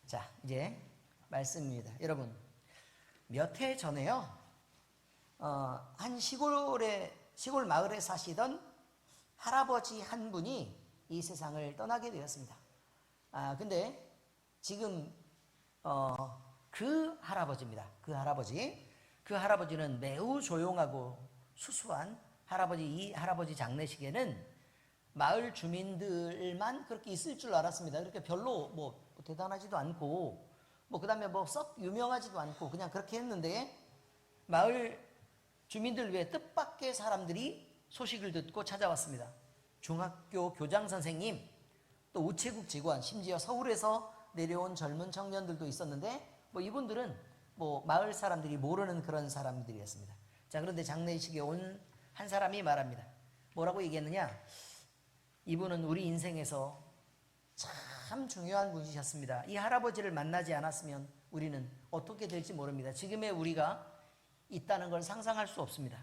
자, 이제 말씀입니다. 여러분, 몇 해 전에요, 한 시골 마을에 사시던 할아버지 한 분이 이 세상을 떠나게 되었습니다. 근데 지금 그 할아버지입니다. 그 할아버지는 매우 조용하고 수수한 할아버지. 이 할아버지 장례식에는 마을 주민들만 그렇게 있을 줄 알았습니다. 그렇게 별로 뭐 대단하지도 않고 그 다음에 뭐 썩 유명하지도 않고 그냥 그렇게 했는데, 마을 주민들 외에 뜻밖의 사람들이 소식을 듣고 찾아왔습니다. 중학교 교장 선생님, 또 우체국 직원, 심지어 서울에서 내려온 젊은 청년들도 있었는데, 이분들은 마을 사람들이 모르는 그런 사람들이었습니다. 자, 그런데 장례식에 온 한 사람이 말합니다. 뭐라고 얘기했느냐? 이분은 우리 인생에서 참 중요한 분이셨습니다. 이 할아버지를 만나지 않았으면 우리는 어떻게 될지 모릅니다. 지금의 우리가 있다는 걸 상상할 수 없습니다.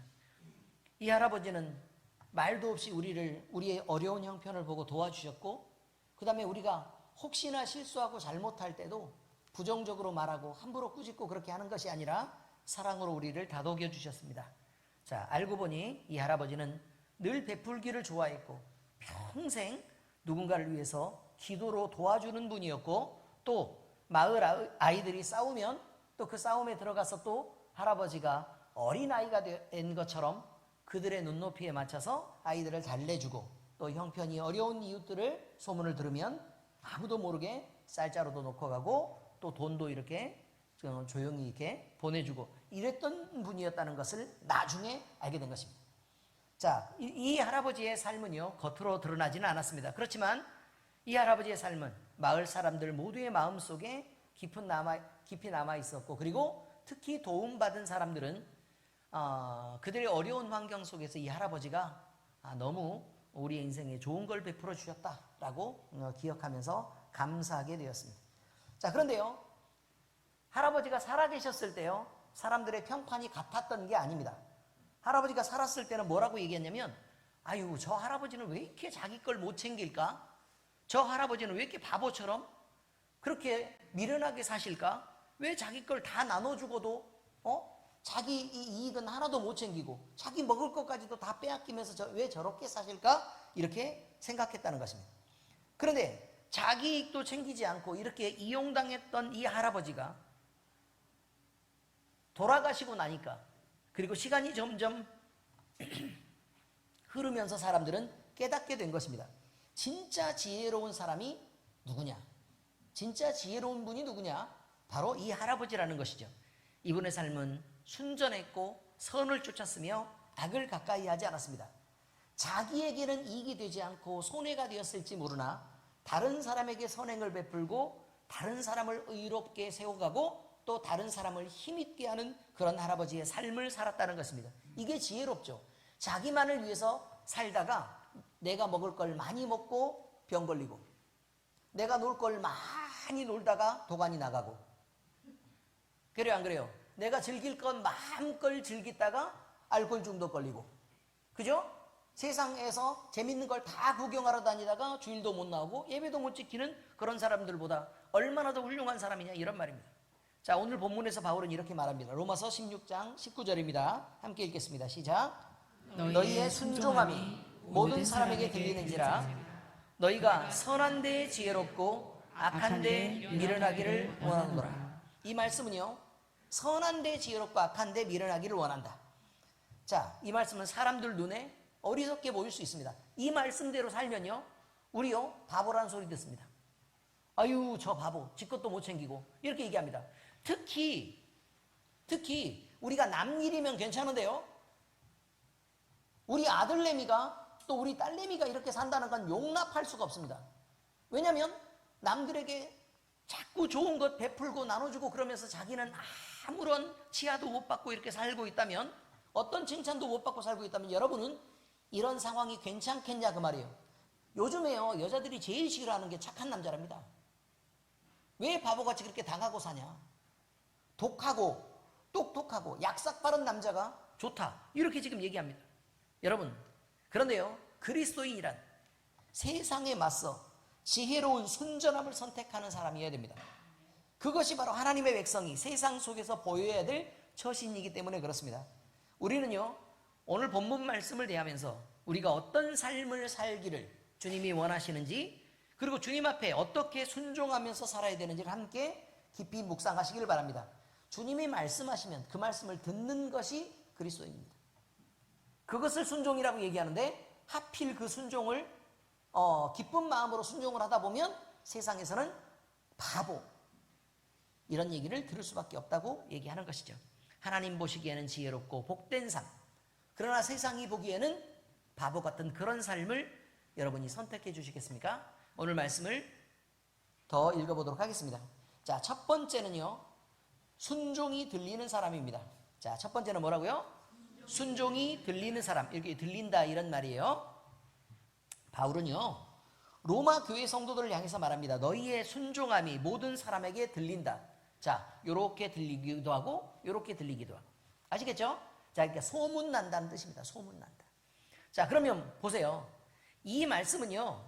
이 할아버지는 말도 없이 우리의 어려운 형편을 보고 도와주셨고, 그 다음에 우리가 혹시나 실수하고 잘못할 때도 부정적으로 말하고 함부로 꾸짖고 그렇게 하는 것이 아니라 사랑으로 우리를 다독여 주셨습니다. 자, 알고 보니 이 할아버지는 늘 베풀기를 좋아했고 평생 누군가를 위해서 기도로 도와주는 분이었고, 또 마을 아이들이 싸우면 또 그 싸움에 들어가서 또 할아버지가 어린아이가 된 것처럼 그들의 눈높이에 맞춰서 아이들을 달래주고, 또 형편이 어려운 이웃들을 소문을 들으면 아무도 모르게 쌀자루도 놓고 가고 또 돈도 이렇게 조용히 이렇게 보내주고 이랬던 분이었다는 것을 나중에 알게 된 것입니다. 자, 이 할아버지의 삶은요, 겉으로 드러나지는 않았습니다. 그렇지만 이 할아버지의 삶은 마을 사람들 모두의 마음속에 깊이 남아 있었고, 그리고 특히 도움받은 사람들은 그들의 어려운 환경 속에서 이 할아버지가 너무 우리의 인생에 좋은 걸 베풀어 주셨다라고 기억하면서 감사하게 되었습니다. 자, 그런데요, 할아버지가 살아계셨을 때요, 사람들의 평판이 같았던 게 아닙니다. 할아버지가 살았을 때는 뭐라고 얘기했냐면, 아유, 저 할아버지는 왜 이렇게 자기 걸 못 챙길까? 저 할아버지는 왜 이렇게 바보처럼 그렇게 미련하게 사실까? 왜 자기 걸 다 나눠주고도 자기 이익은 하나도 못 챙기고 자기 먹을 것까지도 다 빼앗기면서 왜 저렇게 사실까? 이렇게 생각했다는 것입니다. 그런데 자기 이익도 챙기지 않고 이렇게 이용당했던 이 할아버지가 돌아가시고 나니까, 그리고 시간이 점점 흐르면서 사람들은 깨닫게 된 것입니다. 진짜 지혜로운 사람이 누구냐? 진짜 지혜로운 분이 누구냐? 바로 이 할아버지라는 것이죠. 이분의 삶은 순전했고 선을 쫓았으며 악을 가까이 하지 않았습니다. 자기에게는 이익이 되지 않고 손해가 되었을지 모르나 다른 사람에게 선행을 베풀고 다른 사람을 의롭게 세워가고 또 다른 사람을 힘있게 하는 그런 할아버지의 삶을 살았다는 것입니다. 이게 지혜롭죠. 자기만을 위해서 살다가 내가 먹을 걸 많이 먹고 병 걸리고, 내가 놀 걸 많이 놀다가 도관이 나가고, 그래요 안 그래요? 내가 즐길 건 마음껏 즐기다가 알코올 중독 걸리고, 그죠? 세상에서 재밌는 걸 다 구경하러 다니다가 주일도 못 나오고 예배도 못 지키는 그런 사람들보다 얼마나 더 훌륭한 사람이냐, 이런 말입니다. 자, 오늘 본문에서 바울은 이렇게 말합니다. 로마서 16장 19절입니다. 함께 읽겠습니다. 시작. 너희의 순종함이 모든 사람에게 들리는지라 너희가 선한 데에 지혜롭고 악한 데에 미련하기를 원하노라. 이 말씀은요, 선한 데에 지혜롭고 악한 데에 미련하기를 원한다. 자, 이 말씀은 사람들 눈에 어리석게 보일 수 있습니다. 이 말씀대로 살면요, 우리요 바보라는 소리 듣습니다. 아유, 저 바보, 지 것도 못 챙기고, 이렇게 얘기합니다. 특히 우리가 남 일이면 괜찮은데요, 우리 아들내미가 또 우리 딸내미가 이렇게 산다는 건 용납할 수가 없습니다. 왜냐하면 남들에게 자꾸 좋은 것 베풀고 나눠주고 그러면서 자기는 아무런 치아도 못 받고 이렇게 살고 있다면, 어떤 칭찬도 못 받고 살고 있다면, 여러분은 이런 상황이 괜찮겠냐 그 말이에요. 요즘에요, 여자들이 제일 싫어하는 게 착한 남자랍니다. 왜 바보같이 그렇게 당하고 사냐? 독하고 똑똑하고 약삭 빠른 남자가 좋다, 이렇게 지금 얘기합니다. 여러분, 그런데요, 그리스도인이란 세상에 맞서 지혜로운 순전함을 선택하는 사람이어야 됩니다. 그것이 바로 하나님의 백성이 세상 속에서 보여야 될 처신이기 때문에 그렇습니다. 우리는요, 오늘 본문 말씀을 대하면서 우리가 어떤 삶을 살기를 주님이 원하시는지, 그리고 주님 앞에 어떻게 순종하면서 살아야 되는지를 함께 깊이 묵상하시기를 바랍니다. 주님이 말씀하시면 그 말씀을 듣는 것이 그리스도입니다. 그것을 순종이라고 얘기하는데, 하필 그 순종을 기쁜 마음으로 순종을 하다 보면 세상에서는 바보, 이런 얘기를 들을 수밖에 없다고 얘기하는 것이죠. 하나님 보시기에는 지혜롭고 복된 삶, 그러나 세상이 보기에는 바보 같은 그런 삶을 여러분이 선택해 주시겠습니까? 오늘 말씀을 더 읽어보도록 하겠습니다. 자, 첫 번째는요, 순종이 들리는 사람입니다. 자, 첫 번째는 뭐라고요? 순종이 들리는 사람. 이렇게 들린다 이런 말이에요. 바울은요, 로마 교회 성도들을 향해서 말합니다. 너희의 순종함이 모든 사람에게 들린다. 자, 요렇게 들리기도 하고 요렇게 들리기도 하고. 아시겠죠? 자, 그러니까 소문난다는 뜻입니다. 소문난다. 자, 그러면 보세요. 이 말씀은요,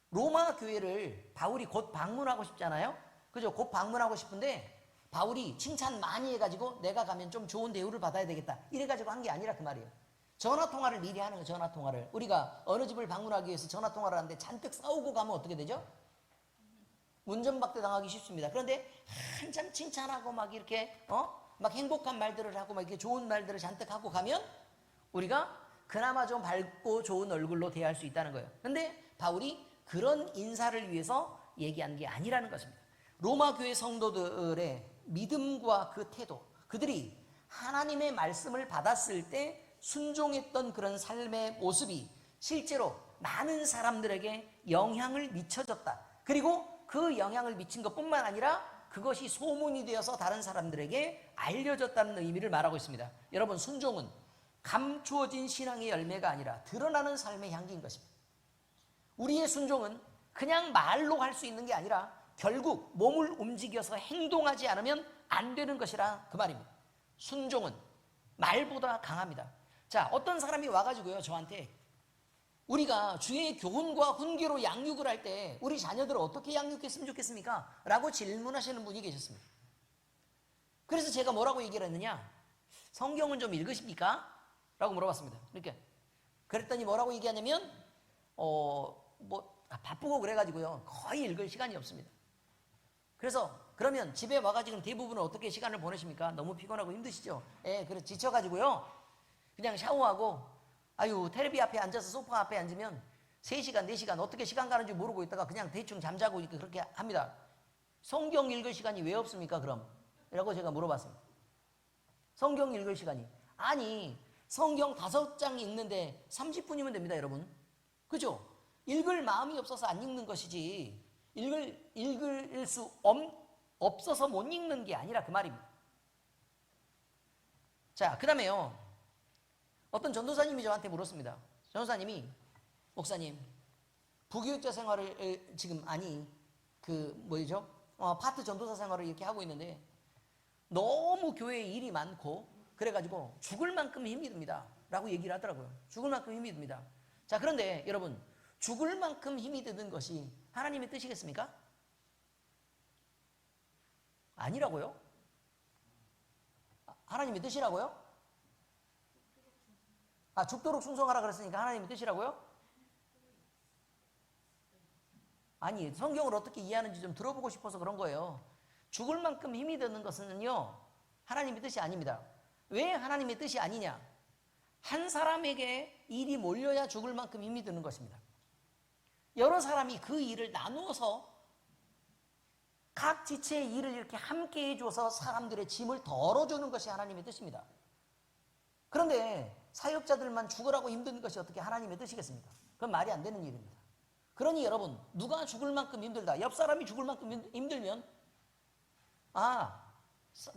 로마 교회를 바울이 곧 방문하고 싶잖아요. 그죠? 곧 방문하고 싶은데 바울이 칭찬 많이 해가지고 내가 가면 좀 좋은 대우를 받아야 되겠다, 이래가지고 한 게 아니라 그 말이에요. 전화통화를 미리 하는 거예요. 전화통화를. 우리가 어느 집을 방문하기 위해서 전화통화를 하는데 잔뜩 싸우고 가면 어떻게 되죠? 문전박대 당하기 쉽습니다. 그런데 한참 칭찬하고 막 이렇게 막 행복한 말들을 하고 막 이렇게 좋은 말들을 잔뜩 하고 가면 우리가 그나마 좀 밝고 좋은 얼굴로 대할 수 있다는 거예요. 그런데 바울이 그런 인사를 위해서 얘기한 게 아니라는 것입니다. 로마 교회 성도들의 믿음과 그 태도, 그들이 하나님의 말씀을 받았을 때 순종했던 그런 삶의 모습이 실제로 많은 사람들에게 영향을 미쳐졌다. 그리고 그 영향을 미친 것뿐만 아니라 그것이 소문이 되어서 다른 사람들에게 알려졌다는 의미를 말하고 있습니다. 여러분, 순종은 감추어진 신앙의 열매가 아니라 드러나는 삶의 향기인 것입니다. 우리의 순종은 그냥 말로 할 수 있는 게 아니라 결국 몸을 움직여서 행동하지 않으면 안 되는 것이라 그 말입니다. 순종은 말보다 강합니다. 자, 어떤 사람이 와가지고요, 저한테 우리가 주의 교훈과 훈계로 양육을 할 때 우리 자녀들을 어떻게 양육했으면 좋겠습니까? 라고 질문하시는 분이 계셨습니다. 그래서 제가 뭐라고 얘기를 했느냐? 성경은 좀 읽으십니까? 라고 물어봤습니다. 그랬더니 뭐라고 얘기하냐면 바쁘고 그래가지고요, 거의 읽을 시간이 없습니다. 그래서 그러면 집에 와가지고 대부분은 어떻게 시간을 보내십니까? 너무 피곤하고 힘드시죠? 예, 그래서 지쳐가지고요, 그냥 샤워하고 텔레비 앞에 앉아서 소파 앞에 앉으면 3시간, 4시간 어떻게 시간 가는지 모르고 있다가 그냥 대충 잠자고 이렇게 그렇게 합니다. 성경 읽을 시간이 왜 없습니까, 그럼? 라고 제가 물어봤습니다. 성경 읽을 시간이. 아니, 성경 5장 읽는데 30분이면 됩니다, 여러분. 그죠? 읽을 마음이 없어서 안 읽는 것이지, 읽을 수 없어서 못 읽는 게 아니라 그 말입니다. 자, 그 다음에요, 어떤 전도사님이 저한테 물었습니다. 전도사님이, 목사님, 부교육자 생활을 지금 파트 전도사 생활을 이렇게 하고 있는데 너무 교회에 일이 많고 그래가지고 죽을 만큼 힘이 듭니다 라고 얘기를 하더라고요. 죽을 만큼 힘이 듭니다. 자, 그런데 여러분, 죽을 만큼 힘이 드는 것이 하나님의 뜻이겠습니까? 아니라고요? 하나님의 뜻이라고요? 죽도록 충성하라 그랬으니까 하나님의 뜻이라고요? 아니, 성경을 어떻게 이해하는지 좀 들어보고 싶어서 그런 거예요. 죽을 만큼 힘이 드는 것은요, 하나님의 뜻이 아닙니다. 왜 하나님의 뜻이 아니냐? 한 사람에게 일이 몰려야 죽을 만큼 힘이 드는 것입니다. 여러 사람이 그 일을 나누어서 각 지체의 일을 이렇게 함께 해줘서 사람들의 짐을 덜어주는 것이 하나님의 뜻입니다. 그런데 사역자들만 죽으라고 힘든 것이 어떻게 하나님의 뜻이겠습니까? 그건 말이 안 되는 일입니다. 그러니 여러분, 누가 죽을 만큼 힘들다, 옆 사람이 죽을 만큼 힘들면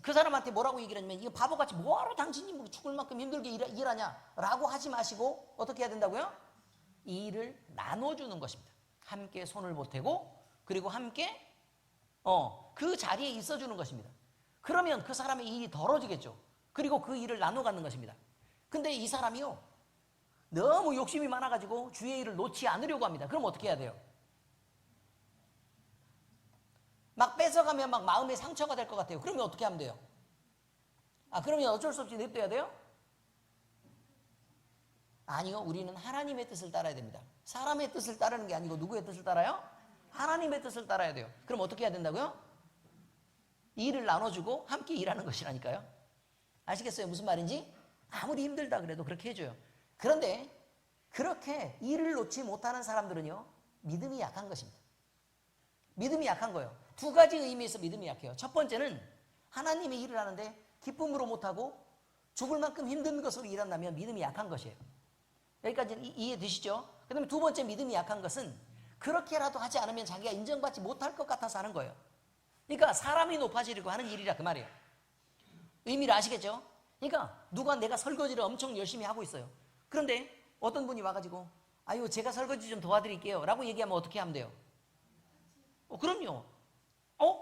그 사람한테 뭐라고 얘기를 하냐면, 이거 바보같이 뭐하러 당신이 죽을 만큼 힘들게 일하냐 라고 하지 마시고 어떻게 해야 된다고요? 이 일을 나눠주는 것입니다. 함께 손을 보태고 그리고 함께 그 자리에 있어주는 것입니다. 그러면 그 사람의 일이 덜어지겠죠. 그리고 그 일을 나눠 갖는 것입니다. 근데 이 사람이요, 너무 욕심이 많아가지고 주의 일을 놓지 않으려고 합니다. 그럼 어떻게 해야 돼요? 막 뺏어가면 막 마음에 상처가 될 것 같아요. 그러면 어떻게 하면 돼요? 그러면 어쩔 수 없이 냅둬야 돼요? 아니요. 우리는 하나님의 뜻을 따라야 됩니다. 사람의 뜻을 따르는 게 아니고 누구의 뜻을 따라요? 하나님의 뜻을 따라야 돼요. 그럼 어떻게 해야 된다고요? 일을 나눠주고 함께 일하는 것이라니까요. 아시겠어요? 무슨 말인지? 아무리 힘들다 그래도 그렇게 해줘요. 그런데 그렇게 일을 놓지 못하는 사람들은요, 믿음이 약한 것입니다. 믿음이 약한 거예요. 두 가지 의미에서 믿음이 약해요. 첫 번째는 하나님의 일을 하는데 기쁨으로 못하고 죽을 만큼 힘든 것으로 일한다면 믿음이 약한 것이에요. 여기까지는 이해되시죠? 그 다음에 두 번째 믿음이 약한 것은 그렇게라도 하지 않으면 자기가 인정받지 못할 것 같아서 하는 거예요. 그러니까 사람이 높아지려고 하는 일이라 그 말이에요. 의미를 아시겠죠? 그러니까 누가 내가 설거지를 엄청 열심히 하고 있어요. 그런데 어떤 분이 와가지고 아유 제가 설거지 좀 도와드릴게요 라고 얘기하면 어떻게 하면 돼요? 그럼요.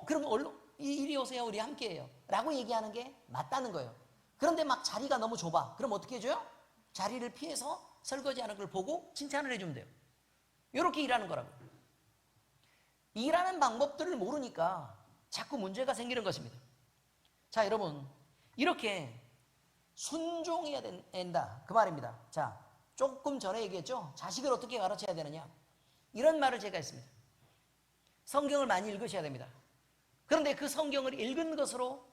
그럼 얼른 이리 오세요. 우리 함께 해요 라고 얘기하는 게 맞다는 거예요. 그런데 막 자리가 너무 좁아. 그럼 어떻게 해줘요? 자리를 피해서 설거지하는 걸 보고 칭찬을 해주면 돼요. 이렇게 일하는 거라고요. 일하는 방법들을 모르니까 자꾸 문제가 생기는 것입니다. 자, 여러분, 이렇게 순종해야 된다 그 말입니다. 자, 조금 전에 얘기했죠. 자식을 어떻게 가르쳐야 되느냐, 이런 말을 제가 했습니다. 성경을 많이 읽으셔야 됩니다. 그런데 그 성경을 읽은 것으로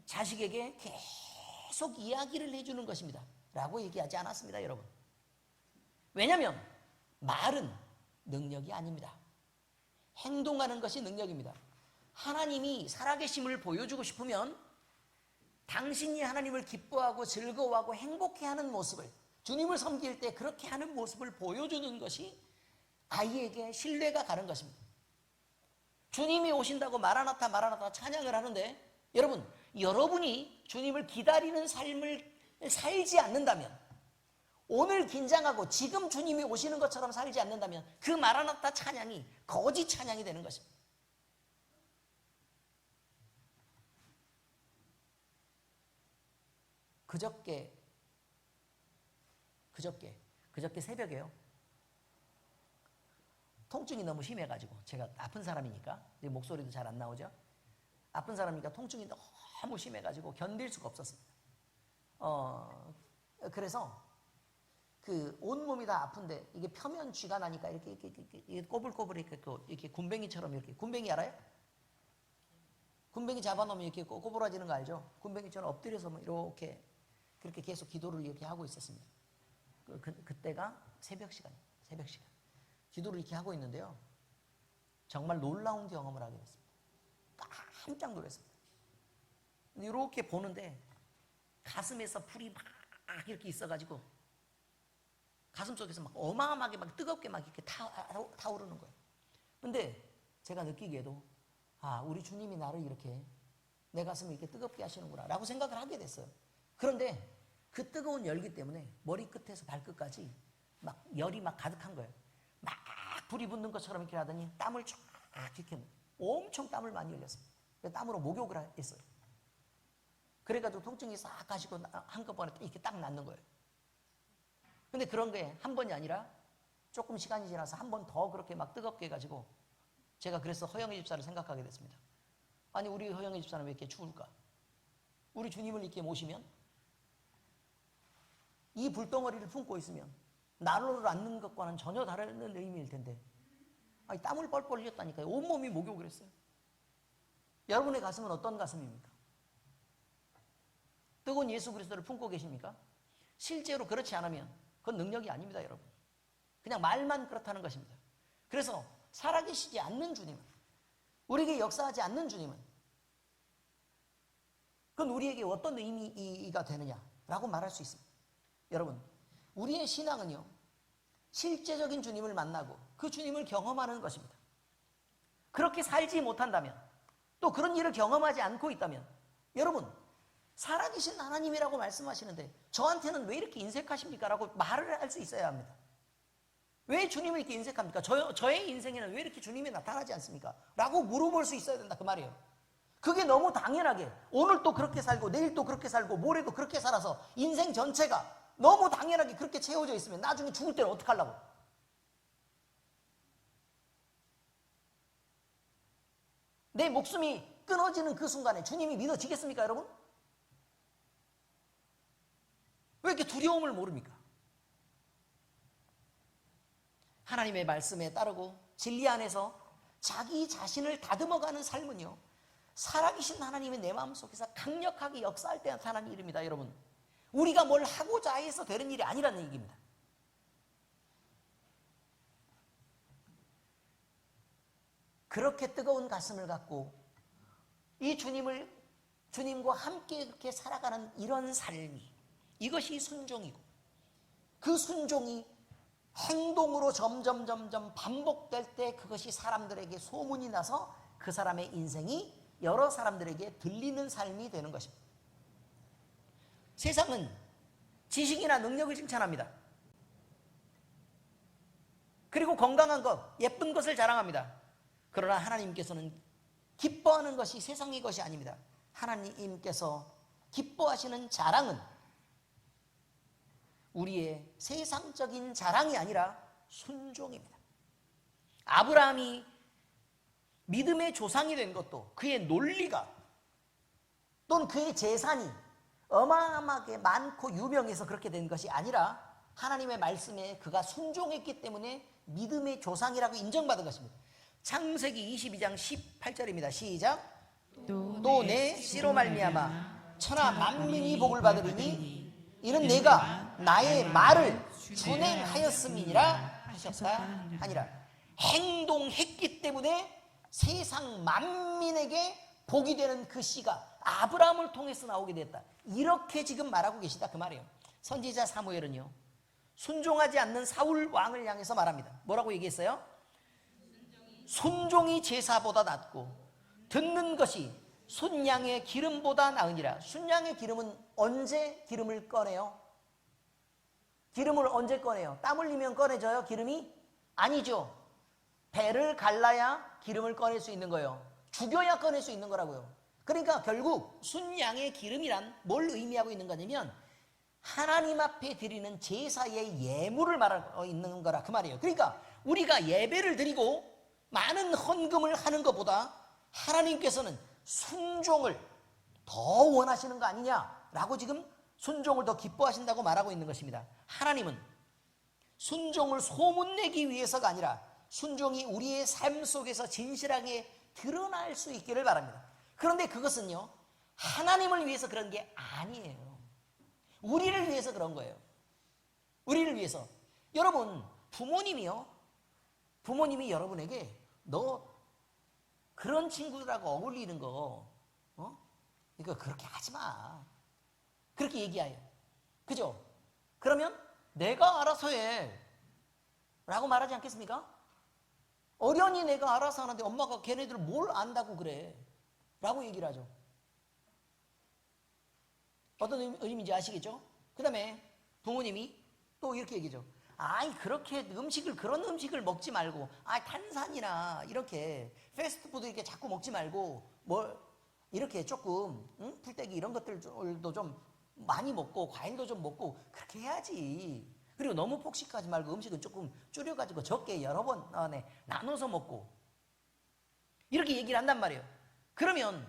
자식에게 계속 이야기를 해주는 것입니다 라고 얘기하지 않았습니다, 여러분. 왜냐하면 말은 능력이 아닙니다. 행동하는 것이 능력입니다. 하나님이 살아계심을 보여주고 싶으면 당신이 하나님을 기뻐하고 즐거워하고 행복해하는 모습을, 주님을 섬길 때 그렇게 하는 모습을 보여주는 것이 아이에게 신뢰가 가는 것입니다. 주님이 오신다고 마라나타 마라나타 찬양을 하는데 여러분, 여러분이 주님을 기다리는 삶을 살지 않는다면, 오늘 긴장하고 지금 주님이 오시는 것처럼 살지 않는다면 그 마라나타 찬양이 거짓 찬양이 되는 것입니다. 그저께 새벽에요. 통증이 너무 심해가지고, 제가 아픈 사람이니까 목소리도 잘 안 나오죠. 아픈 사람이니까 통증이 너무 심해가지고 견딜 수가 없었습니다. 그래서 그 온몸이 다 아픈데 이게 펴면 쥐가 나니까 이렇게 꼬불꼬불 이렇게 굼벵이처럼, 이렇게, 굼벵이 알아요? 굼벵이 잡아놓으면 이렇게 꼬부라지는 거 알죠? 굼벵이처럼 엎드려서 뭐 이렇게 그렇게 계속 기도를 이렇게 하고 있었습니다. 그때가 새벽 시간입니다. 새벽 시간. 기도를 이렇게 하고 있는데요, 정말 놀라운 경험을 하게 됐습니다. 깜짝 놀랐습니다. 이렇게 보는데 가슴에서 불이 막 이렇게 있어가지고 가슴 속에서 막 어마어마하게 막 뜨겁게 막 이렇게 타오르는 거예요. 근데 제가 느끼기에도 우리 주님이 나를 이렇게 내 가슴을 이렇게 뜨겁게 하시는구나 라고 생각을 하게 됐어요. 그런데 그 뜨거운 열기 때문에 머리끝에서 발끝까지 막 열이 막 가득한 거예요. 막 불이 붙는 것처럼 이렇게 하더니 땀을 쫙 이렇게 엄청 땀을 많이 흘렸습니다. 땀으로 목욕을 했어요. 그래가지고 통증이 싹 가시고 한꺼번에 이렇게 딱 낫는 거예요. 근데 그런 게 한 번이 아니라 조금 시간이 지나서 한 번 더 그렇게 막 뜨겁게 해가지고 제가 그래서 허영희 집사를 생각하게 됐습니다. 아니, 우리 허영희 집사는 왜 이렇게 추울까? 우리 주님을 이렇게 모시면 이 불덩어리를 품고 있으면 난로를 앉는 것과는 전혀 다른 의미일 텐데, 땀을 뻘뻘 흘렸다니까요. 온몸이 목욕을 했어요. 여러분의 가슴은 어떤 가슴입니까? 뜨거운 예수 그리스도를 품고 계십니까? 실제로 그렇지 않으면 그건 능력이 아닙니다, 여러분. 그냥 말만 그렇다는 것입니다. 그래서 살아계시지 않는 주님은, 우리에게 역사하지 않는 주님은, 그건 우리에게 어떤 의미가 되느냐라고 말할 수 있습니다. 여러분, 우리의 신앙은요, 실제적인 주님을 만나고 그 주님을 경험하는 것입니다. 그렇게 살지 못한다면, 또 그런 일을 경험하지 않고 있다면, 여러분, 살아계신 하나님이라고 말씀하시는데 저한테는 왜 이렇게 인색하십니까? 라고 말을 할 수 있어야 합니다. 왜 주님을 이렇게 인색합니까? 저의 인생에는 왜 이렇게 주님이 나타나지 않습니까? 라고 물어볼 수 있어야 된다 그 말이에요. 그게 너무 당연하게 오늘 또 그렇게 살고 내일 또 그렇게 살고 모레도 그렇게 살아서 인생 전체가 너무 당연하게 그렇게 채워져 있으면 나중에 죽을 때는 어떡하려고? 내 목숨이 끊어지는 그 순간에 주님이 믿어지겠습니까, 여러분? 왜 이렇게 두려움을 모릅니까? 하나님의 말씀에 따르고 진리 안에서 자기 자신을 다듬어가는 삶은요, 살아계신 하나님의 내 마음속에서 강력하게 역사할 때 나타나는 일입니다, 여러분. 우리가 뭘 하고자 해서 되는 일이 아니라는 얘기입니다. 그렇게 뜨거운 가슴을 갖고 이 주님과 함께 이렇게 살아가는 이런 삶이, 이것이 순종이고, 그 순종이 행동으로 점점 반복될 때 그것이 사람들에게 소문이 나서 그 사람의 인생이 여러 사람들에게 들리는 삶이 되는 것입니다. 세상은 지식이나 능력을 칭찬합니다. 그리고 건강한 것, 예쁜 것을 자랑합니다. 그러나 하나님께서는 기뻐하는 것이 세상의 것이 아닙니다. 하나님께서 기뻐하시는 자랑은 우리의 세상적인 자랑이 아니라 순종입니다. 아브라함이 믿음의 조상이 된 것도 그의 논리가 또는 그의 재산이 어마어마하게 많고 유명해서 그렇게 된 것이 아니라 하나님의 말씀에 그가 순종했기 때문에 믿음의 조상이라고 인정받은 것입니다. 창세기 22장 18절입니다. 시작. 또 내 씨로 말미암아 천하 만민이 복을 받으리니 이는 내가 나의 말을 준행하였음이니라 하셨다 하니라. 행동했기 때문에 세상 만민에게 복이 되는 그 씨가 아브라함을 통해서 나오게 됐다. 이렇게 지금 말하고 계시다 그 말이에요. 선지자 사무엘은요, 순종하지 않는 사울 왕을 향해서 말합니다. 뭐라고 얘기했어요? 순종이 제사보다 낫고 듣는 것이 순양의 기름보다 나으니라. 순양의 기름은 언제 기름을 꺼내요? 기름을 언제 꺼내요? 땀 흘리면 꺼내져요? 기름이? 아니죠. 배를 갈라야 기름을 꺼낼 수 있는 거예요. 죽여야 꺼낼 수 있는 거라고요. 그러니까 결국 순양의 기름이란 뭘 의미하고 있는 거냐면 하나님 앞에 드리는 제사의 예물을 말하고 있는 거라 그 말이에요. 그러니까 우리가 예배를 드리고 많은 헌금을 하는 것보다 하나님께서는 순종을 더 원하시는 거 아니냐라고 지금 순종을 더 기뻐하신다고 말하고 있는 것입니다. 하나님은 순종을 소문내기 위해서가 아니라 순종이 우리의 삶 속에서 진실하게 드러날 수 있기를 바랍니다. 그런데 그것은요, 하나님을 위해서 그런 게 아니에요. 우리를 위해서 그런 거예요. 우리를 위해서. 여러분, 부모님이 여러분에게 너 그런 친구들하고 어울리는 거 이거 그렇게 하지 마, 그렇게 얘기해요. 그죠? 그러면 내가 알아서 해 라고 말하지 않겠습니까? 어련히 내가 알아서 하는데 엄마가 걔네들 뭘 안다고 그래 라고 얘기를 하죠. 어떤 의미인지 아시겠죠? 그 다음에 부모님이 또 이렇게 얘기죠. 아이, 그렇게 그런 음식을 먹지 말고, 탄산이나 이렇게 패스트푸드 이렇게 자꾸 먹지 말고, 이렇게 조금, 풀떼기 이런 것들도 좀 많이 먹고, 과일도 좀 먹고, 그렇게 해야지. 그리고 너무 폭식하지 말고 음식은 조금 줄여가지고 적게 여러 번 나눠서 먹고. 이렇게 얘기를 한단 말이에요. 그러면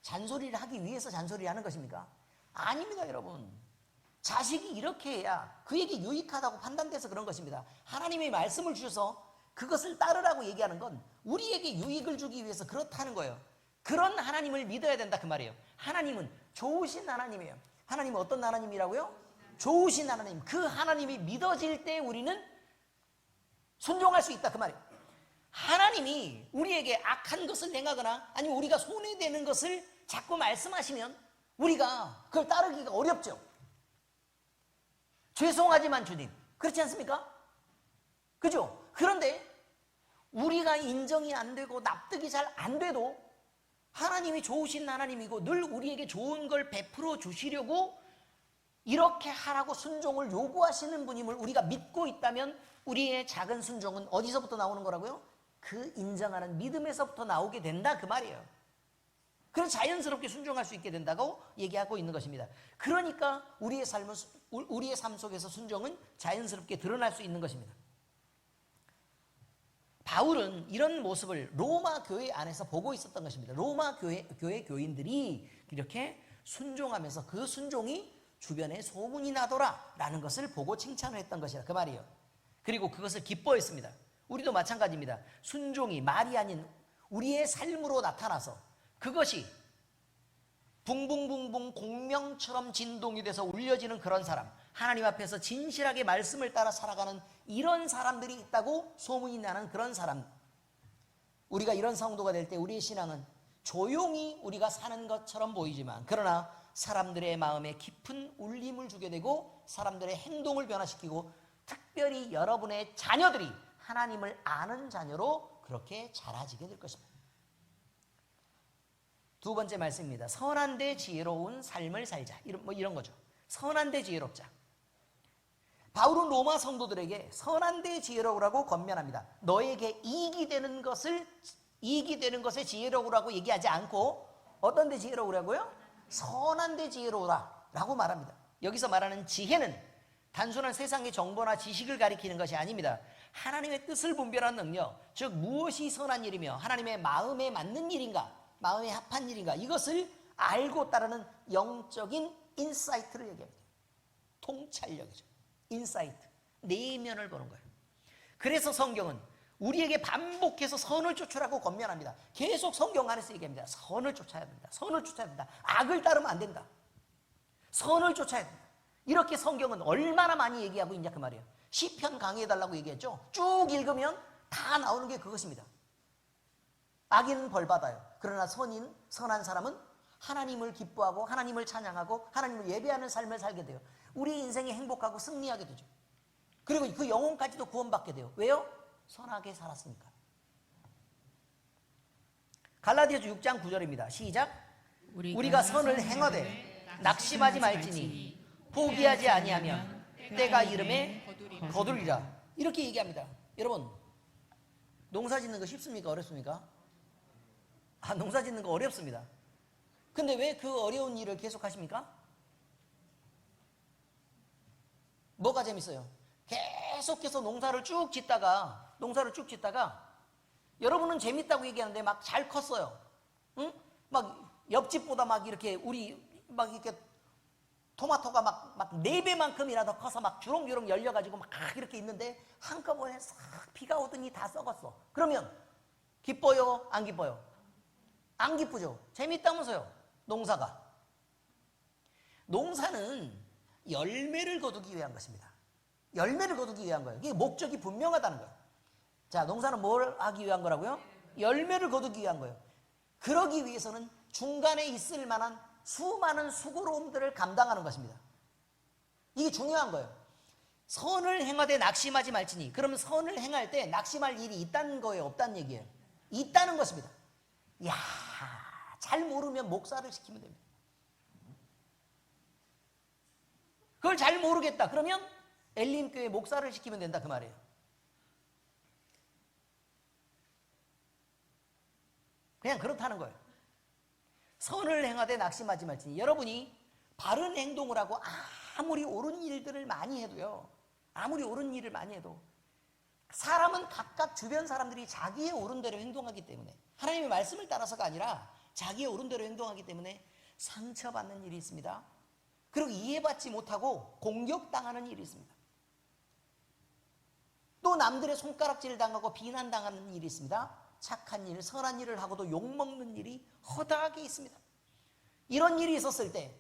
잔소리를 하기 위해서 잔소리를 하는 것입니까? 아닙니다, 여러분. 자식이 이렇게 해야 그에게 유익하다고 판단돼서 그런 것입니다. 하나님의 말씀을 주셔서 그것을 따르라고 얘기하는 건 우리에게 유익을 주기 위해서 그렇다는 거예요. 그런 하나님을 믿어야 된다 그 말이에요. 하나님은 좋으신 하나님이에요. 하나님은 어떤 하나님이라고요? 좋으신 하나님. 그 하나님이 믿어질 때 우리는 순종할 수 있다 그 말이에요. 하나님이 우리에게 악한 것을 행하거나 아니면 우리가 손해되는 것을 자꾸 말씀하시면 우리가 그걸 따르기가 어렵죠. 죄송하지만 주님, 그렇지 않습니까? 그죠? 그런데 우리가 인정이 안 되고 납득이 잘 안 돼도 하나님이 좋으신 하나님이고 늘 우리에게 좋은 걸 베풀어 주시려고 이렇게 하라고 순종을 요구하시는 분임을 우리가 믿고 있다면 우리의 작은 순종은 어디서부터 나오는 거라고요? 그 인정하는 믿음에서부터 나오게 된다 그 말이에요. 그래서 자연스럽게 순종할 수 있게 된다고 얘기하고 있는 것입니다. 그러니까 우리의 삶 속에서 순종은 자연스럽게 드러날 수 있는 것입니다. 바울은 이런 모습을 로마 교회 안에서 보고 있었던 것입니다. 로마 교회 교인들이 이렇게 순종하면서 그 순종이 주변에 소문이 나더라 라는 것을 보고 칭찬을 했던 것이라 그 말이에요. 그리고 그것을 기뻐했습니다. 우리도 마찬가지입니다. 순종이 말이 아닌 우리의 삶으로 나타나서 그것이 붕붕붕붕 공명처럼 진동이 돼서 울려지는 그런 사람, 하나님 앞에서 진실하게 말씀을 따라 살아가는 이런 사람들이 있다고 소문이 나는 그런 사람, 우리가 이런 성도가 될 때 우리의 신앙은 조용히 우리가 사는 것처럼 보이지만 그러나 사람들의 마음에 깊은 울림을 주게 되고 사람들의 행동을 변화시키고 특별히 여러분의 자녀들이 하나님을 아는 자녀로 그렇게 자라지게 될 것입니다. 두 번째 말씀입니다. 선한 데 지혜로운 삶을 살자. 이런 거죠. 선한 데 지혜롭자. 바울은 로마 성도들에게 선한 데 지혜로우라고 권면합니다. 너에게 이익이 되는 것에 지혜로우라고 얘기하지 않고 어떤 데 지혜로우라고요? 선한 데 지혜로우라 라고 말합니다. 여기서 말하는 지혜는 단순한 세상의 정보나 지식을 가리키는 것이 아닙니다. 하나님의 뜻을 분별하는 능력, 즉 무엇이 선한 일이며 하나님의 마음에 맞는 일인가, 마음에 합한 일인가, 이것을 알고 따르는 영적인 인사이트를 얘기합니다. 통찰력이죠. 인사이트, 내면을 보는 거예요. 그래서 성경은 우리에게 반복해서 선을 쫓으라고 권면합니다. 계속 성경 안에서 얘기합니다. 선을 쫓아야 된다. 선을 쫓아야 된다. 악을 따르면 안 된다. 선을 쫓아야 된다. 이렇게 성경은 얼마나 많이 얘기하고 있냐 그 말이에요. 시편 강의해달라고 얘기했죠. 쭉 읽으면 다 나오는 게 그것입니다. 악인은 벌받아요. 그러나 선한 사람은 하나님을 기뻐하고 하나님을 찬양하고 하나님을 예배하는 삶을 살게 돼요. 우리 인생이 행복하고 승리하게 되죠. 그리고 그 영혼까지도 구원받게 돼요. 왜요? 선하게 살았으니까. 갈라디아서 6장 9절입니다. 시작. 우리가 선을 행하되 낙심하지 말지니 포기하지 아니하면 때가 이름에 거두리라. 이렇게 얘기합니다. 여러분, 농사 짓는 거 쉽습니까? 어렵습니까? 농사 짓는 거 어렵습니다. 근데 왜 그 어려운 일을 계속 하십니까? 뭐가 재밌어요? 계속해서 농사를 쭉 짓다가 여러분은 재밌다고 얘기하는데 막 잘 컸어요. 응? 막 옆집보다 막 이렇게 막 이렇게 토마토가 막 4배만큼이나 더 커서 막 주렁주렁 열려가지고 막 이렇게 있는데 한꺼번에 싹 비가 오더니 다 썩었어. 그러면 기뻐요? 안 기뻐요? 안 기쁘죠? 재밌다면서요. 농사는 열매를 거두기 위한 것입니다. 열매를 거두기 위한 거예요. 이게 목적이 분명하다는 거예요. 자, 농사는 뭘 하기 위한 거라고요? 열매를 거두기 위한 거예요. 그러기 위해서는 중간에 있을 만한 수많은 수고로움들을 감당하는 것입니다. 이게 중요한 거예요. 선을 행하되 낙심하지 말지니. 그러면 선을 행할 때 낙심할 일이 있다는 거예요? 없다는 얘기예요? 있다는 것입니다. 이야, 잘 모르면 목사를 시키면 됩니다. 그걸 잘 모르겠다. 그러면 엘림교회 목사를 시키면 된다 그 말이에요. 그냥 그렇다는 거예요. 선을 행하되 낙심하지 말지니. 여러분이 바른 행동을 하고 아무리 옳은 일들을 많이 해도요, 아무리 옳은 일을 많이 해도 사람은 각각 주변 사람들이 자기의 옳은 대로 행동하기 때문에, 하나님의 말씀을 따라서가 아니라 자기의 옳은 대로 행동하기 때문에 상처받는 일이 있습니다. 그리고 이해받지 못하고 공격당하는 일이 있습니다. 또 남들의 손가락질을 당하고 비난당하는 일이 있습니다. 착한 일, 선한 일을 하고도 욕먹는 일이 허다하게 있습니다. 이런 일이 있었을 때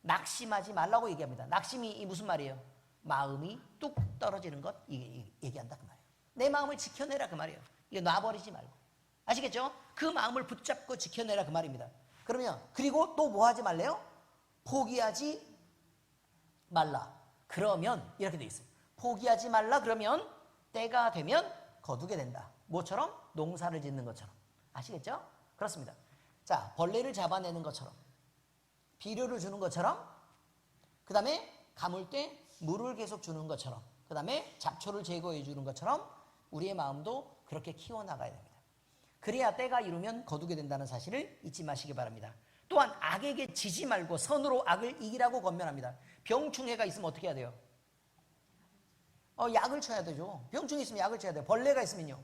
낙심하지 말라고 얘기합니다. 낙심이 무슨 말이에요? 마음이 뚝 떨어지는 것 얘기한다 그 말이에요. 내 마음을 지켜내라 그 말이에요. 이게 놔버리지 말고. 아시겠죠? 그 마음을 붙잡고 지켜내라 그 말입니다. 그러면 그리고 또 뭐 하지 말래요? 포기하지 말라. 그러면 이렇게 돼 있어요. 포기하지 말라 그러면 때가 되면 거두게 된다. 뭐처럼? 농사를 짓는 것처럼. 아시겠죠? 그렇습니다. 자, 벌레를 잡아내는 것처럼, 비료를 주는 것처럼, 그 다음에 가물 때 물을 계속 주는 것처럼, 그 다음에 잡초를 제거해 주는 것처럼 우리의 마음도 그렇게 키워나가야 됩니다. 그래야 때가 이루면 거두게 된다는 사실을 잊지 마시기 바랍니다. 또한 악에게 지지 말고 선으로 악을 이기라고 권면합니다. 병충해가 있으면 어떻게 해야 돼요? 약을 쳐야 되죠. 병충이 있으면 약을 쳐야 돼요. 벌레가 있으면요,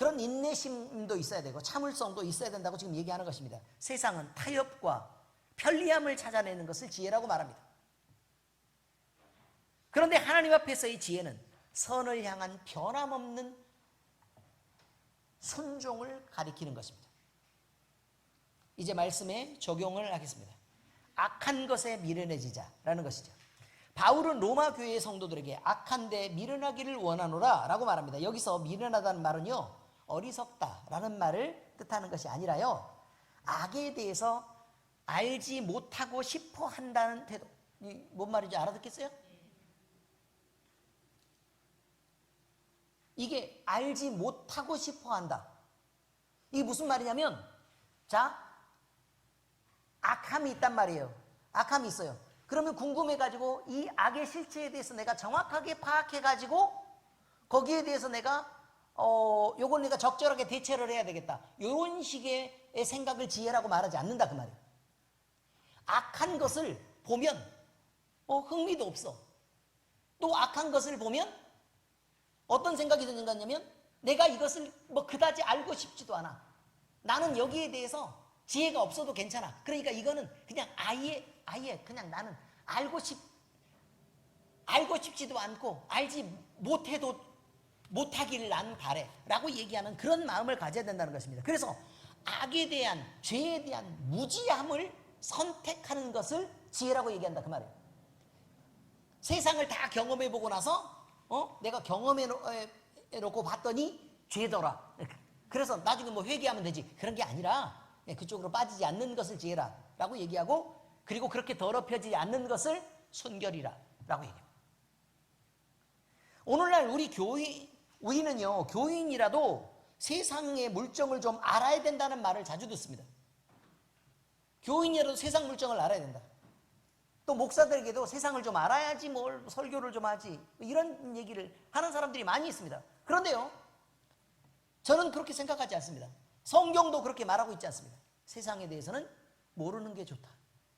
그런 인내심도 있어야 되고 참을성도 있어야 된다고 지금 얘기하는 것입니다. 세상은 타협과 편리함을 찾아내는 것을 지혜라고 말합니다. 그런데 하나님 앞에서의 지혜는 선을 향한 변함없는 순종을 가리키는 것입니다. 이제 말씀에 적용을 하겠습니다. 악한 것에 미련해지자라는 것이죠. 바울은 로마 교회의 성도들에게 악한데 미련하기를 원하노라 라고 말합니다. 여기서 미련하다는 말은요, 어리석다라는 말을 뜻하는 것이 아니라요, 악에 대해서 알지 못하고 싶어 한다는 태도. 뭔 말인지 알아듣겠어요? 이게 알지 못하고 싶어 한다. 이게 무슨 말이냐면, 자, 악함이 있단 말이에요. 악함이 있어요. 그러면 궁금해가지고 이 악의 실체에 대해서 내가 정확하게 파악해가지고 거기에 대해서 내가 요걸 내가 적절하게 대처를 해야 되겠다. 이런 식의 생각을 지혜라고 말하지 않는다 그 말이에요. 악한 것을 보면 흥미도 없어. 또 악한 것을 보면 어떤 생각이 드는 거냐면 내가 이것을 그다지 알고 싶지도 않아. 나는 여기에 대해서 지혜가 없어도 괜찮아. 그러니까 이거는 그냥 아예 그냥 나는 알고 싶지도 않고 알지 못해도 못하기를 난 바래 라고 얘기하는 그런 마음을 가져야 된다는 것입니다. 그래서 악에 대한, 죄에 대한 무지함을 선택하는 것을 지혜라고 얘기한다 그 말이에요. 세상을 다 경험해보고 나서 내가 경험해놓고 봤더니 죄더라. 그래서 나중에 회개하면 되지. 그런 게 아니라 그쪽으로 빠지지 않는 것을 지혜라라고 얘기하고, 그리고 그렇게 더럽혀지지 않는 것을 순결이라라고 얘기합니다. 오늘날 우리는요, 교인이라도 세상의 물정을 좀 알아야 된다는 말을 자주 듣습니다. 교인이라도 세상 물정을 알아야 된다. 또 목사들에게도 세상을 좀 알아야지 뭘 설교를 좀 하지, 이런 얘기를 하는 사람들이 많이 있습니다. 그런데요, 저는 그렇게 생각하지 않습니다. 성경도 그렇게 말하고 있지 않습니다. 세상에 대해서는 모르는 게 좋다.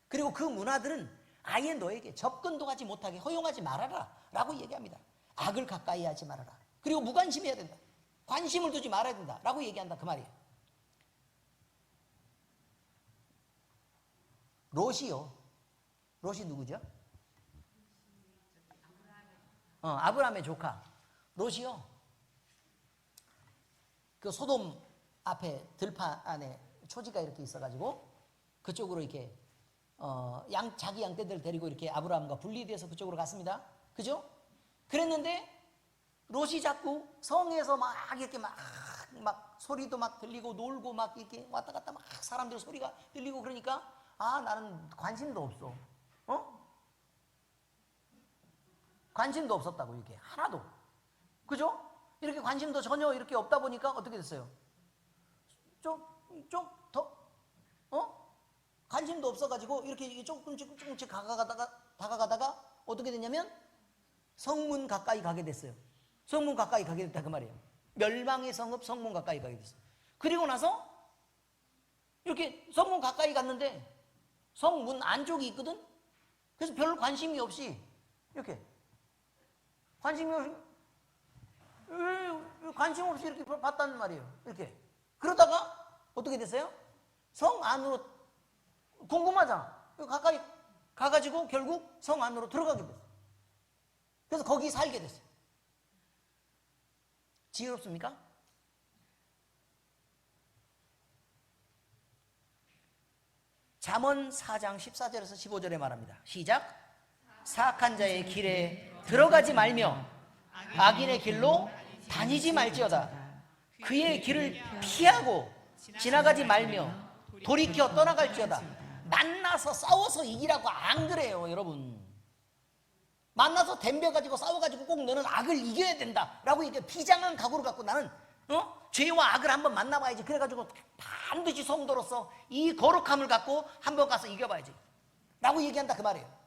그리고 그 문화들은 아예 너에게 접근도 하지 못하게 허용하지 말아라 라고 얘기합니다. 악을 가까이 하지 말아라. 그리고 무관심해야 된다. 관심을 두지 말아야 된다 라고 얘기한다 그 말이에요. 롯이 누구죠? 아브라함의 조카 롯이요, 그 소돔 앞에 들판 안에 초지가 이렇게 있어가지고 그쪽으로 이렇게 자기 양떼들 데리고 이렇게 아브라함과 분리돼서 그쪽으로 갔습니다. 그죠? 그랬는데 롯이 자꾸 성에서 막 이렇게 막 소리도 막 들리고 놀고 막 이렇게 왔다 갔다 막 사람들 소리가 들리고 그러니까 나는 관심도 없어. 관심도 없었다고, 이게 하나도. 그죠? 이렇게 관심도 전혀 이렇게 없다 보니까 어떻게 됐어요? 좀 더 관심도 없어가지고 이렇게 조금씩 다가가다가 어떻게 됐냐면 성문 가까이 가게 됐어요. 성문 가까이 가게 됐다 그 말이에요. 멸망의 성읍 성문 가까이 가게 됐어요. 그리고 나서 이렇게 성문 가까이 갔는데 성문 안쪽이 있거든. 그래서 별 관심이 없이 이렇게 관심 없이 이렇게 봤단 말이에요. 이렇게 그러다가 어떻게 됐어요? 성 안으로, 궁금하잖아. 가까이 가가지고 결국 성 안으로 들어가게 됐어요. 그래서 거기 살게 됐어요. 지혜롭습니까? 잠언 4장 14절에서 15절에 말합니다. 시작. 사악한 자의 길에 들어가지 말며 악인의 길로 다니지 말지어다. 그의 길을 피하고 지나가지 말며 돌이켜 떠나갈지어다. 만나서 싸워서 이기라고 안 그래요, 여러분. 만나서 덤벼가지고 싸워가지고 꼭 너는 악을 이겨야 된다라고 이게 비장한 각오를 갖고 나는 죄와 악을 한번 만나봐야지. 그래가지고 반드시 성도로서 이 거룩함을 갖고 한번 가서 이겨봐야지 라고 얘기한다 그 말이에요.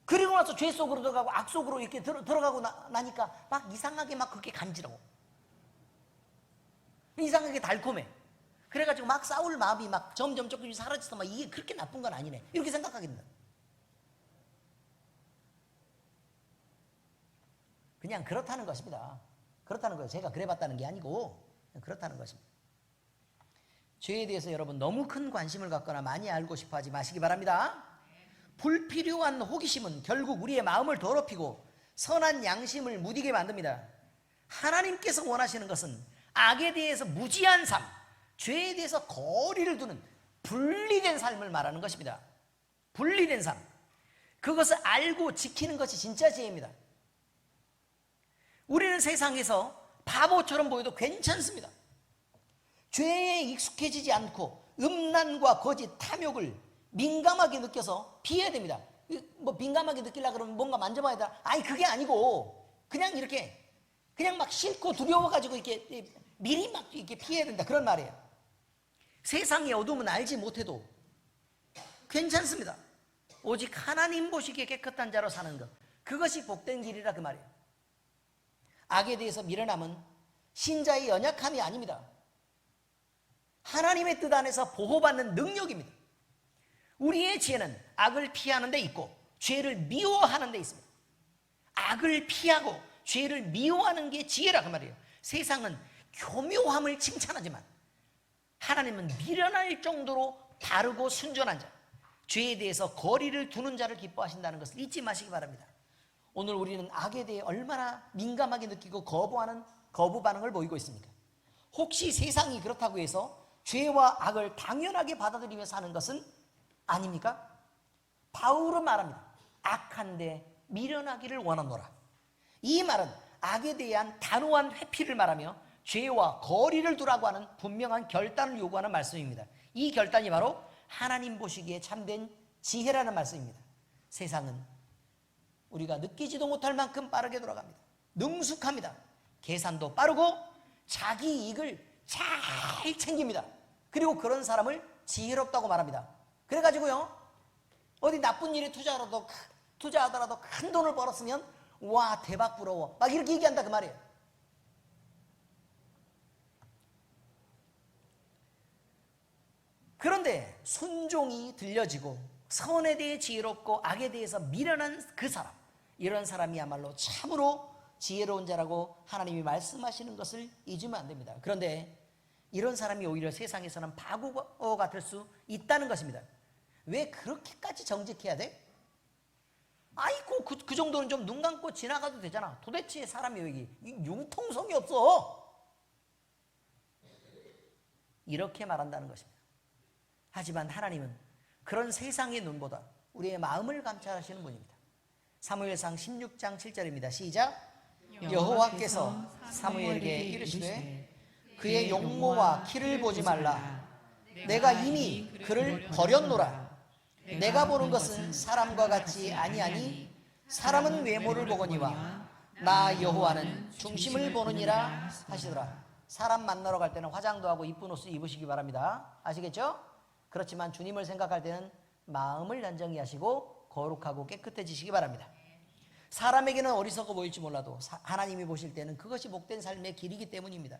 그리고 나서 죄 속으로 들어가고 악 속으로 이렇게 들어가고 나니까 막 이상하게 막 그렇게 간지러워. 이상하게 달콤해. 그래가지고 막 싸울 마음이 막 점점 조금씩 사라져서 막 이게 그렇게 나쁜 건 아니네 이렇게 생각하게 된다. 그냥 그렇다는 것입니다. 그렇다는 거예요. 제가 그래봤다는 게 아니고 그렇다는 것입니다. 죄에 대해서 여러분 너무 큰 관심을 갖거나 많이 알고 싶어 하지 마시기 바랍니다. 불필요한 호기심은 결국 우리의 마음을 더럽히고 선한 양심을 무디게 만듭니다. 하나님께서 원하시는 것은 악에 대해서 무지한 삶, 죄에 대해서 거리를 두는 분리된 삶을 말하는 것입니다. 분리된 삶, 그것을 알고 지키는 것이 진짜 지혜입니다. 우리는 세상에서 바보처럼 보여도 괜찮습니다. 죄에 익숙해지지 않고 음란과 거짓, 탐욕을 민감하게 느껴서 피해야 됩니다. 뭐 민감하게 느끼려고 그러면 뭔가 만져봐야 돼. 아니 그게 아니고 그냥 이렇게 그냥 막 싫고 두려워가지고 이렇게 미리 막 이렇게 피해야 된다, 그런 말이에요. 세상의 어둠은 알지 못해도 괜찮습니다. 오직 하나님 보시기에 깨끗한 자로 사는 것, 그것이 복된 길이라 그 말이에요. 악에 대해서 미련함은 신자의 연약함이 아닙니다. 하나님의 뜻 안에서 보호받는 능력입니다. 우리의 지혜는 악을 피하는 데 있고 죄를 미워하는 데 있습니다. 악을 피하고 죄를 미워하는 게 지혜라 그 말이에요. 세상은 교묘함을 칭찬하지만 하나님은 미련할 정도로 바르고 순전한 자, 죄에 대해서 거리를 두는 자를 기뻐하신다는 것을 잊지 마시기 바랍니다. 오늘 우리는 악에 대해 얼마나 민감하게 느끼고 거부하는 거부 반응을 보이고 있습니까? 혹시 세상이 그렇다고 해서 죄와 악을 당연하게 받아들이며 사는 것은 아닙니까? 바울은 말합니다. 악한데 미련하기를 원하노라. 이 말은 악에 대한 단호한 회피를 말하며 죄와 거리를 두라고 하는 분명한 결단을 요구하는 말씀입니다. 이 결단이 바로 하나님 보시기에 참된 지혜라는 말씀입니다. 세상은 우리가 느끼지도 못할 만큼 빠르게 돌아갑니다. 능숙합니다. 계산도 빠르고 자기 이익을 잘 챙깁니다. 그리고 그런 사람을 지혜롭다고 말합니다. 그래가지고요, 어디 나쁜 일에 투자하더라도 큰 돈을 벌었으면 와 대박 부러워 막 이렇게 얘기한다 그 말이에요. 그런데 순종이 들려지고 선에 대해 지혜롭고 악에 대해서 미련한 그 사람, 이런 사람이야말로 참으로 지혜로운 자라고 하나님이 말씀하시는 것을 잊으면 안 됩니다. 그런데 이런 사람이 오히려 세상에서는 바보 같을 수 있다는 것입니다. 왜 그렇게까지 정직해야 돼? 아이고 그 정도는 좀 눈 감고 지나가도 되잖아. 도대체 사람이 왜 융통성이 없어? 이렇게 말한다는 것입니다. 하지만 하나님은 그런 세상의 눈보다 우리의 마음을 감찰하시는 분입니다. 사무엘상 16장 7절입니다. 시작. 여호와께서 사무엘에게 이르시되 그의 용모와 키를 보지 말라. 내가 이미 그를 버렸노라. 내가 보는 것은 사람과 같이 아니하니 사람은 외모를 보거니와 나 여호와는 중심을 보느니라 하시더라. 사람 만나러 갈 때는 화장도 하고 이쁜 옷을 입으시기 바랍니다. 아시겠죠? 그렇지만 주님을 생각할 때는 마음을 단정히 하시고 거룩하고 깨끗해지시기 바랍니다. 사람에게는 어리석어 보일지 몰라도 하나님이 보실 때는 그것이 복된 삶의 길이기 때문입니다.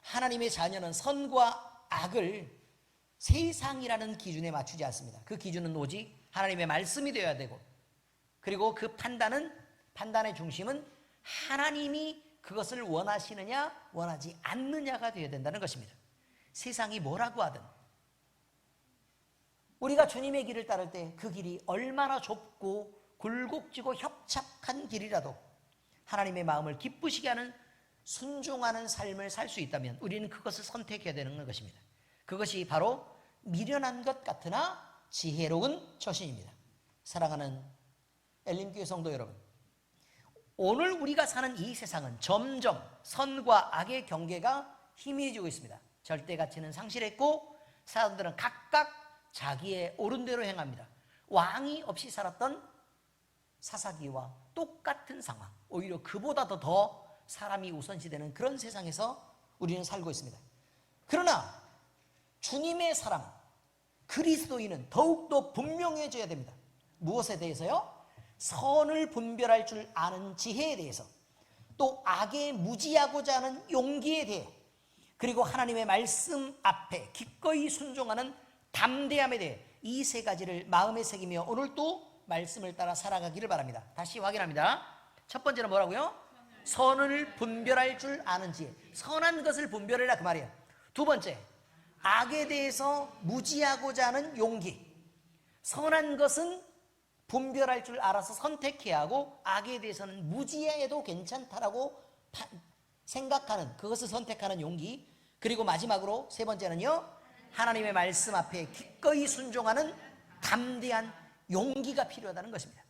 하나님의 자녀는 선과 악을 세상이라는 기준에 맞추지 않습니다. 그 기준은 오직 하나님의 말씀이 되어야 되고, 그리고 그 판단의 중심은 하나님이 그것을 원하시느냐 원하지 않느냐가 되어야 된다는 것입니다. 세상이 뭐라고 하든 우리가 주님의 길을 따를 때 그 길이 얼마나 좁고 굴곡지고 협착한 길이라도 하나님의 마음을 기쁘시게 하는 순종하는 삶을 살 수 있다면 우리는 그것을 선택해야 되는 것입니다. 그것이 바로 미련한 것 같으나 지혜로운 처신입니다. 사랑하는 엘림교회 성도 여러분, 오늘 우리가 사는 이 세상은 점점 선과 악의 경계가 희미해지고 있습니다. 절대 가치는 상실했고 사람들은 각각 자기의 옳은 대로 행합니다. 왕이 없이 살았던 사사기와 똑같은 상황, 오히려 그보다도 더 사람이 우선시되는 그런 세상에서 우리는 살고 있습니다. 그러나 주님의 사람, 그리스도인은 더욱더 분명해져야 됩니다. 무엇에 대해서요? 선을 분별할 줄 아는 지혜에 대해서, 또 악에 무지하고자 하는 용기에 대해, 그리고 하나님의 말씀 앞에 기꺼이 순종하는 담대함에 대해, 이 세 가지를 마음에 새기며 오늘도 말씀을 따라 살아가기를 바랍니다. 다시 확인합니다. 첫 번째는 뭐라고요? 선을 분별할 줄 아는 지혜. 선한 것을 분별해라 그 말이에요. 두 번째, 악에 대해서 무지하고자 하는 용기. 선한 것은 분별할 줄 알아서 선택해야 하고, 악에 대해서는 무지해도 괜찮다라고 생각하는, 그것을 선택하는 용기. 그리고 마지막으로 세 번째는요, 하나님의 말씀 앞에 기꺼이 순종하는 담대한 용기가 필요하다는 것입니다.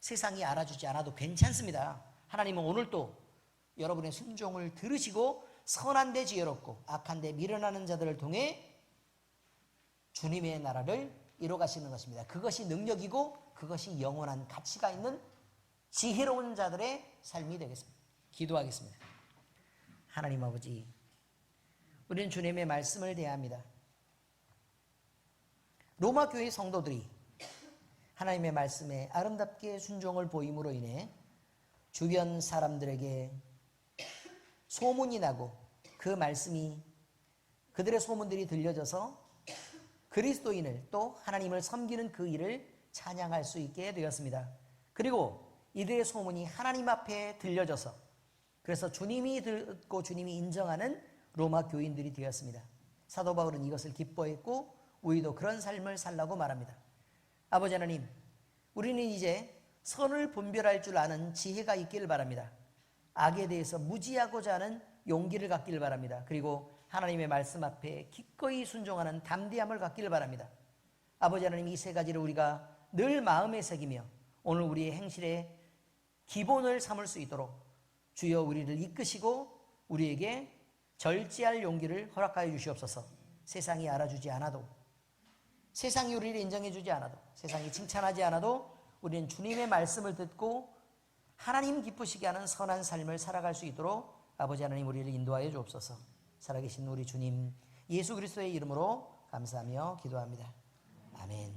세상이 알아주지 않아도 괜찮습니다. 하나님은 오늘도 여러분의 순종을 들으시고 선한 데 지혜롭고 악한 데 미련하는 자들을 통해 주님의 나라를 이뤄 가시는 것입니다. 그것이 능력이고 그것이 영원한 가치가 있는 지혜로운 자들의 삶이 되겠습니다. 기도하겠습니다. 하나님 아버지, 우리는 주님의 말씀을 대합니다. 로마 교회 성도들이 하나님의 말씀에 아름답게 순종을 보임으로 인해 주변 사람들에게 소문이 나고, 그 말씀이, 그들의 소문들이 들려져서 그리스도인을, 또 하나님을 섬기는 그 일을 찬양할 수 있게 되었습니다. 그리고 이들의 소문이 하나님 앞에 들려져서, 그래서 주님이 듣고 주님이 인정하는 로마 교인들이 되었습니다. 사도 바울은 이것을 기뻐했고 우리도 그런 삶을 살라고 말합니다. 아버지 하나님, 우리는 이제 선을 분별할 줄 아는 지혜가 있기를 바랍니다. 악에 대해서 무지하고자 하는 용기를 갖기를 바랍니다. 그리고 하나님의 말씀 앞에 기꺼이 순종하는 담대함을 갖기를 바랍니다. 아버지 하나님, 이 세 가지를 우리가 늘 마음에 새기며 오늘 우리의 행실의 기본을 삼을 수 있도록 주여 우리를 이끄시고 우리에게 절제할 용기를 허락하여 주시옵소서. 세상이 알아주지 않아도, 세상이 우리를 인정해 주지 않아도, 세상이 칭찬하지 않아도 우리는 주님의 말씀을 듣고 하나님 기쁘시게 하는 선한 삶을 살아갈 수 있도록 아버지 하나님 우리를 인도하여 주옵소서. 살아계신 우리 주님 예수 그리스도의 이름으로 감사하며 기도합니다. 아멘.